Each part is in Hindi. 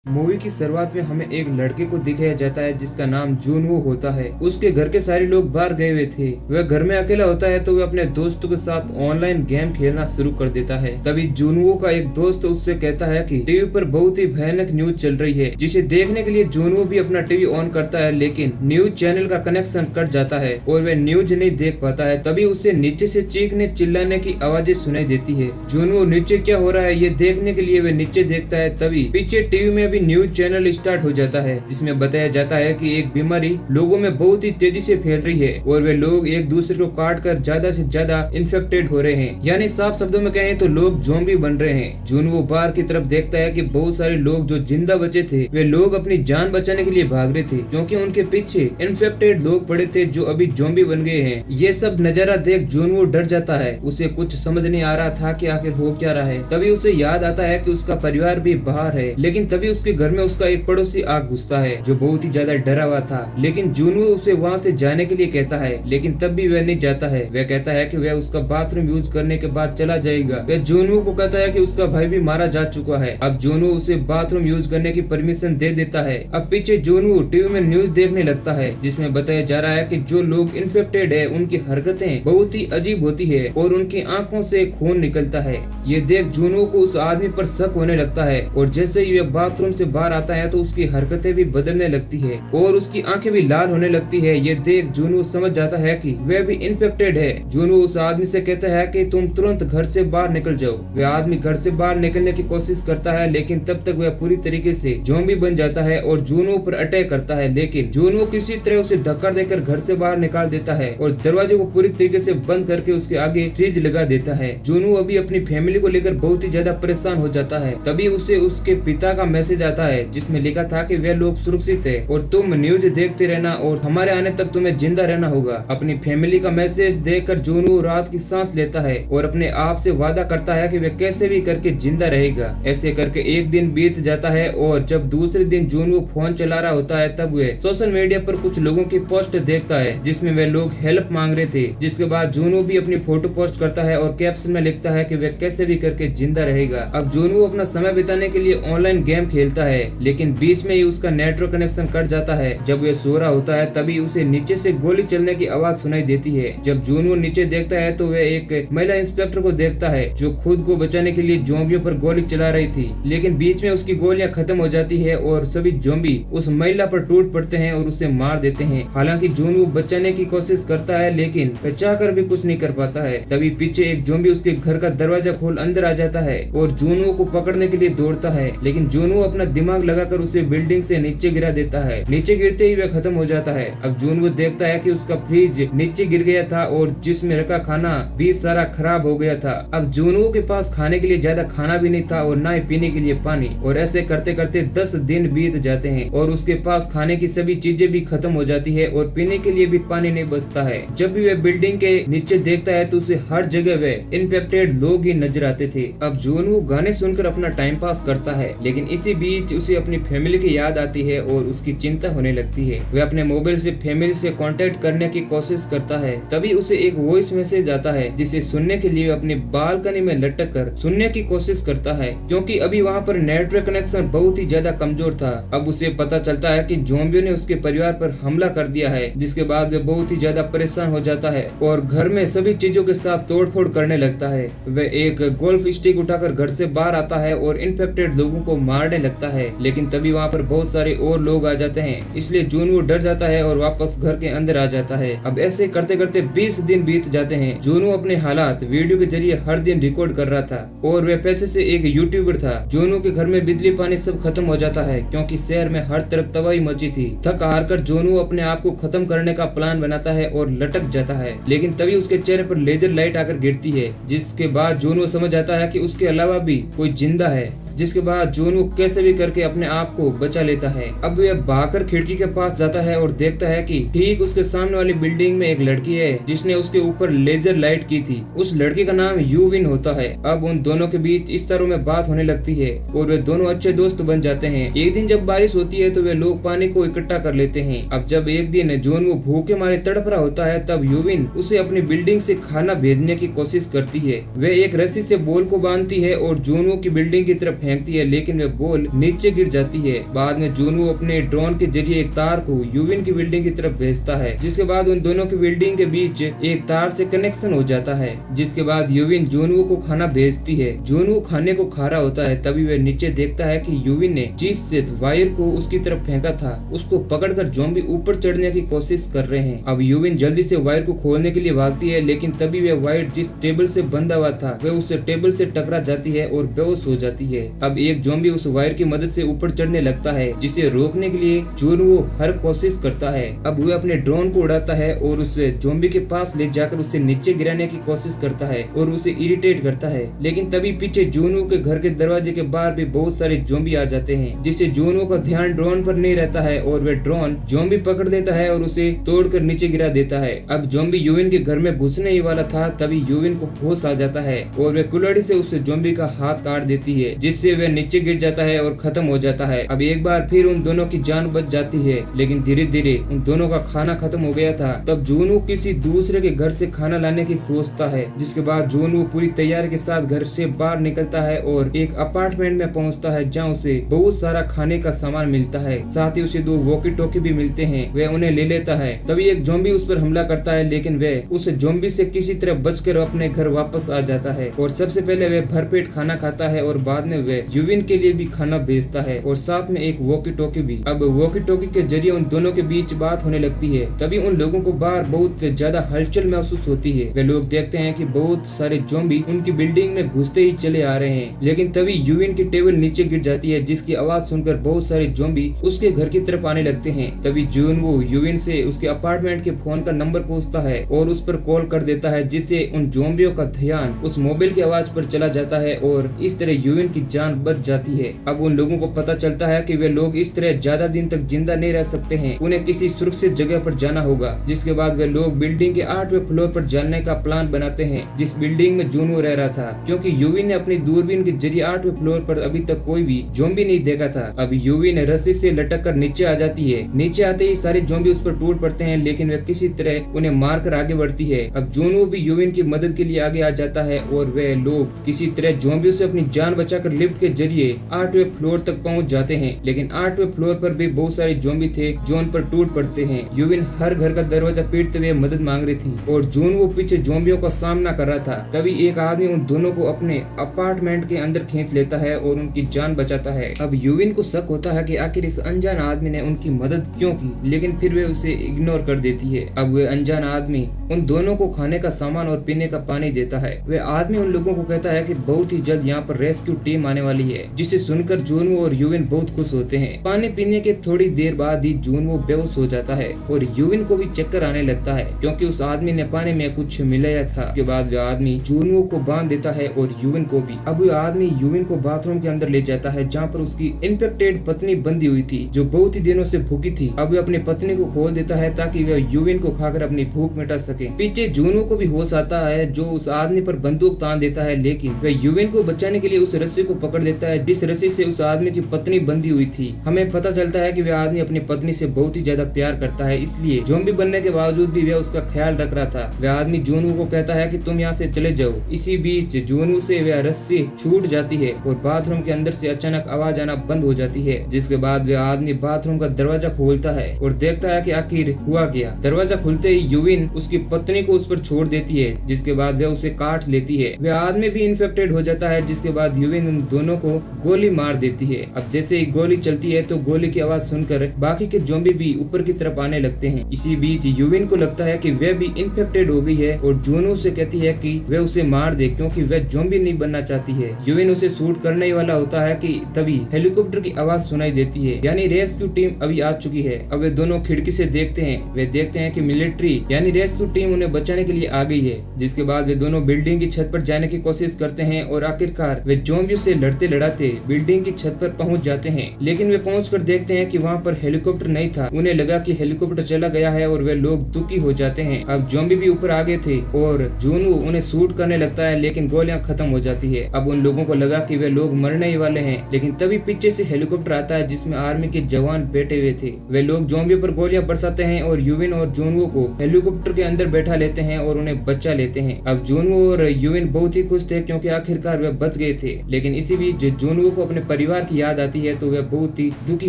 मूवी की शुरुआत में हमें एक लड़के को दिखाया जाता है जिसका नाम जूनवो होता है। उसके घर के सारे लोग बाहर गए हुए थे। वह घर में अकेला होता है तो वह अपने दोस्तों के साथ ऑनलाइन गेम खेलना शुरू कर देता है। तभी जूनवो का एक दोस्त उससे कहता है कि टीवी पर बहुत ही भयानक न्यूज चल रही है, जिसे देखने के लिए जूनवो भी अपना टीवी ऑन करता है, लेकिन न्यूज चैनल का कनेक्शन कट जाता है और वह न्यूज नहीं देख पाता है। तभी उसे नीचे से चीखने चिल्लाने की आवाजें सुनाई देती है। जूनवो नीचे क्या हो रहा है ये देखने के लिए वह नीचे देखता है। तभी पीछे टीवी में भी न्यूज चैनल स्टार्ट हो जाता है, जिसमें बताया जाता है कि एक बीमारी लोगों में बहुत ही तेजी से फैल रही है और वे लोग एक दूसरे को काट कर ज्यादा से ज्यादा इन्फेक्टेड हो रहे हैं, यानी साफ शब्दों में कहें तो लोग ज़ॉम्बी बन रहे हैं। जूनवो बाहर की तरफ देखता है कि बहुत सारे लोग जो जिंदा बचे थे वे लोग अपनी जान बचाने के लिए भाग रहे थे, क्योंकि उनके पीछे इन्फेक्टेड लोग पड़े थे जो अभी ज़ॉम्बी बन गए हैं। ये सब नजारा देख जूनवो डर जाता है। उसे कुछ समझ नहीं आ रहा था कि आखिर हो क्या रहा है। तभी उसे याद आता है कि उसका परिवार भी बाहर है, लेकिन तभी उसके घर में उसका एक पड़ोसी आ घुसता है जो बहुत ही ज्यादा डरा हुआ था। लेकिन जूनवो उसे वहाँ से जाने के लिए कहता है, लेकिन तब भी वह नहीं जाता है। वह कहता है कि वह उसका बाथरूम यूज करने के बाद चला जाएगा। वह जूनवो को कहता है कि उसका भाई भी मारा जा चुका है। अब जूनवो उसे बाथरूम यूज करने की परमिशन दे देता है। अब पीछे जूनवो टीवी में न्यूज देखने लगता है, जिसमें बताया जा रहा है कि जो लोग इन्फेक्टेड है उनकी हरकतें बहुत ही अजीब होती है और उनकी आंखों से खून निकलता है। ये देख जूनवो को उस आदमी पर शक होने लगता है और जैसे ही वह बाथरूम से बाहर आता है तो उसकी हरकतें भी बदलने लगती है और उसकी आंखें भी लाल होने लगती है। ये देख जूनवो समझ जाता है कि वह भी इन्फेक्टेड है। जूनवो उस आदमी से कहता है कि तुम तुरंत घर से बाहर निकल जाओ। वह आदमी घर से बाहर निकलने की कोशिश करता है, लेकिन तब तक वह पूरी तरीके से ज़ॉम्बी बन जाता है और जूनवो पर अटैक करता है। लेकिन जूनवो किसी तरह उसे धक्का देकर घर से बाहर निकाल देता है और दरवाजे को पूरी तरीके से बंद करके उसके आगे फ्रिज लगा देता है। जूनवो अभी अपनी फैमिली को लेकर बहुत ही ज्यादा परेशान हो जाता है। तभी उसे उसके पिता का मैसेज आता है, जिसमें लिखा था कि वे लोग सुरक्षित है और तुम न्यूज देखते रहना और हमारे आने तक तुम्हें जिंदा रहना होगा। अपनी फैमिली का मैसेज देखकर जूनवो रात की सांस लेता है और अपने आप से वादा करता है कि वह कैसे भी करके जिंदा रहेगा। ऐसे करके एक दिन बीत जाता है और जब दूसरे दिन जूनवो फोन चला रहा होता है तब वह सोशल मीडिया पर कुछ लोगों की पोस्ट देखता है, जिसमें वे लोग हेल्प मांग रहे थे। जिसके बाद जूनवो भी अपनी फोटो पोस्ट करता है और कैप्शन में लिखता है कि वह कैसे भी करके जिंदा रहेगा। अब जूनवो अपना समय बिताने के लिए ऑनलाइन गेम खेलता है, लेकिन बीच में ही उसका नेटवर्क कनेक्शन कट जाता है। जब वह सो रहा होता है तभी उसे नीचे से गोली चलने की आवाज सुनाई देती है। जब जूनवो नीचे देखता है तो वह एक महिला इंस्पेक्टर को देखता है जो खुद को बचाने के लिए ज़ॉम्बियों पर गोली चला रही थी, लेकिन बीच में उसकी गोलियां खत्म हो जाती है और सभी ज़ॉम्बी उस महिला पर टूट पड़ते हैं और उसे मार देते हैं। हालांकि जूनवो बचाने की कोशिश करता है, लेकिन वह चाहकर भी कुछ नहीं कर पाता है। तभी पीछे एक ज़ॉम्बी उसके घर का दरवाजा खोल अंदर आ जाता है और जूनवो को पकड़ने के लिए दौड़ता है, लेकिन जूनवो अपना दिमाग लगाकर उसे बिल्डिंग से नीचे गिरा देता है। नीचे गिरते ही वह खत्म हो जाता है। अब जूनवो देखता है कि उसका फ्रिज नीचे गिर गया था और जिसमें रखा खाना भी सारा खराब हो गया था। अब जूनवो के पास खाने के लिए ज्यादा खाना भी नहीं था और ना ही पीने के लिए पानी, और ऐसे करते करते 10 दिन बीत जाते हैं और उसके पास खाने की सभी चीजें भी खत्म हो जाती है और पीने के लिए भी पानी नहीं बचता है। जब भी वह बिल्डिंग के नीचे देखता है तो उसे हर जगह वह इन्फेक्टेड लोग ही नजर आते थे। अब जूनवो गाने सुनकर अपना टाइम पास करता है, लेकिन इसी बीच उसे अपनी फैमिली की याद आती है और उसकी चिंता होने लगती है। वह अपने मोबाइल से फैमिली से कांटेक्ट करने की कोशिश करता है। तभी उसे एक वॉइस मैसेज आता है, जिसे सुनने के लिए अपनी बालकनी में लटक कर सुनने की कोशिश करता है, क्योंकि अभी वहाँ पर नेटवर्क कनेक्शन बहुत ही ज्यादा कमजोर था। अब उसे पता चलता है कि ज़ॉम्बियों ने उसके परिवार पर हमला कर दिया है, जिसके बाद वह बहुत ही ज्यादा परेशान हो जाता है और घर में सभी चीजों के साथ तोड़फोड़ करने लगता है। वह एक गोल्फ स्टिक उठाकर घर से बाहर आता है और इन्फेक्टेड लोगों को मारने लगता है, लेकिन तभी वहाँ पर बहुत सारे और लोग आ जाते हैं, इसलिए जूनवो डर जाता है और वापस घर के अंदर आ जाता है। अब ऐसे करते करते 20 दिन बीत जाते हैं। जूनवो अपने हालात वीडियो के जरिए हर दिन रिकॉर्ड कर रहा था और वह पैसे से एक यूट्यूबर था। जूनवो के घर में बिजली पानी सब खत्म हो जाता है, क्योंकि शहर में हर तरफ तबाही मची थी। थक हार कर जूनवो अपने आप को खत्म करने का प्लान बनाता है और लटक जाता है, लेकिन तभी उसके चेहरे पर लेजर लाइट आकर गिरती है, जिसके बाद जूनवो समझ आता है कि उसके अलावा भी कोई जिंदा है। जिसके बाद जूनवो कैसे भी करके अपने आप को बचा लेता है। अब वह भागकर खिड़की के पास जाता है और देखता है कि ठीक उसके सामने वाली बिल्डिंग में एक लड़की है जिसने उसके ऊपर लेजर लाइट की थी। उस लड़की का नाम यूविन होता है। अब उन दोनों के बीच इस तरह में बात होने लगती है और वे दोनों अच्छे दोस्त बन जाते हैं। एक दिन जब बारिश होती है तो वे लोग पानी को इकट्ठा कर लेते हैं। अब जब एक दिन जूनवो भूखे मारे तड़प रहा होता है तब यूविन उसे अपनी बिल्डिंग से खाना भेजने की कोशिश करती है। वे एक रस्सी से बॉल को बांधती है और जूनवो की बिल्डिंग की तरफ फेंकती है, लेकिन वह बॉल नीचे गिर जाती है। बाद में जूनवो अपने ड्रोन के जरिए एक तार को यूविन की बिल्डिंग की तरफ भेजता है, जिसके बाद उन दोनों की बिल्डिंग के बीच एक तार से कनेक्शन हो जाता है। जिसके बाद यूविन जूनवो को खाना भेजती है। जूनवो खाने को खा रहा होता है, तभी वह नीचे देखता है कि यूविन ने जिस वायर को उसकी तरफ फेंका था उसको पकड़कर ज़ॉम्बी ऊपर चढ़ने की कोशिश कर रहे हैं। अब यूविन जल्दी से वायर को खोलने के लिए भागती है, लेकिन तभी वह वायर जिस टेबल से बंधा हुआ था वह उस टेबल से टकरा जाती है और बेहोश हो जाती है। अब एक ज़ॉम्बी उस वायर की मदद से ऊपर चढ़ने लगता है, जिसे रोकने के लिए जूनवो हर कोशिश करता है। अब वह अपने ड्रोन को उड़ाता है और उस ज़ॉम्बी के पास ले जाकर उसे नीचे गिराने की कोशिश करता है और उसे इरिटेट करता है। लेकिन तभी पीछे जूनवो के घर के दरवाजे के बाहर भी बहुत सारे ज़ॉम्बी आ जाते हैं, जिससे जूनवो का ध्यान ड्रोन पर नहीं रहता है और वह ड्रोन ज़ॉम्बी पकड़ लेता है और उसे तोड़कर नीचे गिरा देता है। अब ज़ॉम्बी यूविन के घर में घुसने ही वाला था, तभी यूविन को होश आ जाता है और वह कुल्हाड़ी से उस ज़ॉम्बी का हाथ काट देती है, जिससे वह नीचे गिर जाता है और खत्म हो जाता है। अब एक बार फिर उन दोनों की जान बच जाती है, लेकिन धीरे धीरे उन दोनों का खाना खत्म हो गया था। तब जूनवो किसी दूसरे के घर से खाना लाने की सोचता है, जिसके बाद जूनवो पूरी तैयारी के साथ घर से बाहर निकलता है और एक अपार्टमेंट में पहुंचता है, जहां उसे बहुत सारा खाने का सामान मिलता है। साथ ही उसे 2 वॉकी टॉकी भी मिलते हैं, वह उन्हें ले लेता है। तभी एक ज़ॉम्बी उस पर हमला करता है, लेकिन वह उस ज़ॉम्बी से किसी तरह बचकर अपने घर वापस आ जाता है और सबसे पहले वह भरपेट खाना खाता है और बाद में वह यूविन के लिए भी खाना भेजता है और साथ में एक वॉकी टॉकी भी। अब वॉकी टॉकी के जरिए उन दोनों के बीच बात होने लगती है। तभी उन लोगों को बाहर बहुत ज्यादा हलचल महसूस होती है। वे लोग देखते हैं कि बहुत सारे ज़ॉम्बी उनकी बिल्डिंग में घुसते ही चले आ रहे हैं, लेकिन तभी यूविन की टेबल नीचे गिर जाती है, जिसकी आवाज सुनकर बहुत सारे ज़ॉम्बी उसके घर की तरफ आने लगते हैं। तभी जूनवो यूविन से उसके अपार्टमेंट के फोन का नंबर पूछता है और उस पर कॉल कर देता है, जिससे उन ज़ॉम्बियों का ध्यान उस मोबाइल की आवाज पर चला जाता है और इस तरह यूविन की जान बच जाती है। अब उन लोगों को पता चलता है कि वे लोग इस तरह ज्यादा दिन तक जिंदा नहीं रह सकते हैं, उन्हें किसी सुरक्षित जगह पर जाना होगा। जिसके बाद वे लोग बिल्डिंग के 8वें फ्लोर पर जाने का प्लान बनाते हैं, जिस बिल्डिंग में जूनवो रह रहा था, क्योंकि यूविन ने अपनी दूरबीन के जरिए 8वें फ्लोर पर अभी तक कोई भी ज़ॉम्बी नहीं देखा था। अब यूविन रस्सी से लटक कर नीचे आ जाती है। नीचे आते ही सारे ज़ॉम्बी उस पर टूट पड़ते हैं, लेकिन वह किसी तरह उन्हें मारकर आगे बढ़ती है। अब जूनवो भी यूविन की मदद के लिए आगे आ जाता है और वे लोग किसी तरह ज़ॉम्बियों से अपनी जान बचाकर लिफ्ट के जरिए 8वें फ्लोर तक पहुंच जाते हैं। लेकिन 8वें फ्लोर पर भी बहुत सारे ज़ॉम्बी थे जो उन पर टूट पड़ते हैं। यूविन हर घर का दरवाजा पीटते हुए मदद मांग रही थी और जूनवो पीछे ज़ॉम्बियों का सामना कर रहा था। तभी एक आदमी उन दोनों को अपने अपार्टमेंट के अंदर खींच लेता है और उनकी जान बचाता है। अब यूविन को शक होता है कि आखिर इस अनजान आदमी ने उनकी मदद क्यों की, लेकिन फिर वे उसे इग्नोर कर देती है। अब वे अनजान आदमी उन दोनों को खाने का सामान और पीने का पानी देता है। वे आदमी उन लोगों को कहता है कि बहुत ही जल्द यहाँ पर रेस्क्यू टीम आने वाली है, जिसे सुनकर जूनवो और यूविन बहुत खुश होते हैं। पानी पीने के थोड़ी देर बाद ही जूनवो बेहोश हो जाता है और यूविन को भी चक्कर आने लगता है, क्योंकि उस आदमी ने पानी में कुछ मिलाया था। उसके बाद वह आदमी जूनवो को बांध देता है और यूविन को भी। अब वह आदमी यूविन को बाथरूम के अंदर ले जाता है, जहाँ पर उसकी इन्फेक्टेड पत्नी बंधी हुई थी, जो बहुत ही दिनों से भूखी थी। अब वह अपनी पत्नी को खोल देता है ताकि वह यूविन को खाकर अपनी भूख मिटा सके। पीछे जूनवो को भी होश आता है, जो उस आदमी पर बंदूक तान देता है, लेकिन वह यूविन को बचाने के लिए उस रस्सी को पकड़ लेता है, जिस रस्सी से उस आदमी की पत्नी बंधी हुई थी। हमें पता चलता है कि वह आदमी अपनी पत्नी से बहुत ही ज्यादा प्यार करता है, इसलिए ज़ॉम्बी बनने के बावजूद भी वह उसका ख्याल रख रहा था। वह आदमी जूनवो को कहता है कि तुम यहाँ से चले जाओ। इसी बीच जूनवो से वह रस्सी छूट जाती है और बाथरूम के अंदर से अचानक आवाज आना बंद हो जाती है। जिसके बाद वह आदमी बाथरूम का दरवाजा खोलता है और देखता है कि आखिर हुआ क्या। दरवाजा खुलते ही यूविन उसकी पत्नी को उस पर छोड़ देती है, जिसके बाद वह उसे काट लेती है। वह आदमी भी इन्फेक्टेड हो जाता है, जिसके बाद यूविन उन दोनों को गोली मार देती है। अब जैसे ही गोली चलती है तो गोली की आवाज सुनकर बाकी के ज़ॉम्बी भी ऊपर की तरफ आने लगते हैं। इसी बीच यूविन को लगता है कि वह भी इन्फेक्टेड हो गई है और जूनवो से कहती है कि वह उसे मार दे, क्योंकि वह ज़ॉम्बी नहीं बनना चाहती है। यूविन उसे शूट करने ही वाला होता है कि तभी हेलीकॉप्टर की आवाज सुनाई देती है, यानी रेस्क्यू टीम अभी आ चुकी है। अब वे दोनों खिड़की से देखते हैं। वे देखते हैं कि मिलिट्री यानी रेस्क्यू टीम उन्हें बचाने के लिए आ गई है। जिसके बाद वे दोनों बिल्डिंग की छत पर जाने की कोशिश करते हैं और आखिरकार वे ज़ॉम्बियों से लड़ते लड़ाते बिल्डिंग की छत पर पहुंच जाते हैं। लेकिन वे पहुंचकर देखते हैं कि वहां पर हेलीकॉप्टर नहीं था। उन्हें लगा कि हेलीकॉप्टर चला गया है और वे लोग दुखी हो जाते हैं। अब ज़ॉम्बी भी ऊपर आ गए थे और जूनवो उन्हें शूट करने लगता है, लेकिन गोलियां खत्म हो जाती है। अब उन लोगों को लगा कि वे लोग मरने ही वाले हैं, लेकिन तभी पीछे से हेलीकॉप्टर आता है जिसमें आर्मी के जवान बैठे हुए थे। वे लोग ज़ॉम्बियों पर गोलियां बरसाते हैं और यूविन और जूनवो को हेलीकॉप्टर के अंदर बैठा लेते हैं और उन्हें बचा लेते हैं। अब जूनवो और यूविन बहुत ही खुश थे, क्योंकि आखिरकार वे बच गए थे। लेकिन इसी किसी भी जुनवो को अपने परिवार की याद आती है तो वह बहुत ही दुखी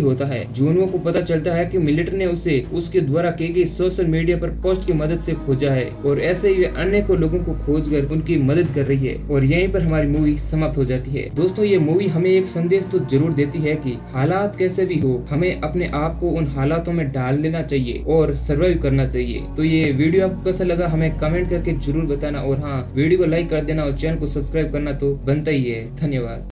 होता है। जुनवो को पता चलता है कि मिलिट्री ने उसे उसके द्वारा की गई सोशल मीडिया पर पोस्ट की मदद से खोजा है और ऐसे ही वे अनेकों लोगों को खोजकर उनकी मदद कर रही है। और यहीं पर हमारी मूवी समाप्त हो जाती है। दोस्तों, ये मूवी हमें एक संदेश तो जरूर देती है कि हालात कैसे भी हो, हमें अपने आप को उन हालातों में डाल लेना चाहिए और सर्वाइव करना चाहिए। तो ये वीडियो आपको कैसा लगा हमें कमेंट करके जरूर बताना और हाँ, वीडियो को लाइक कर देना और चैनल को सब्सक्राइब करना तो बनता ही है। धन्यवाद।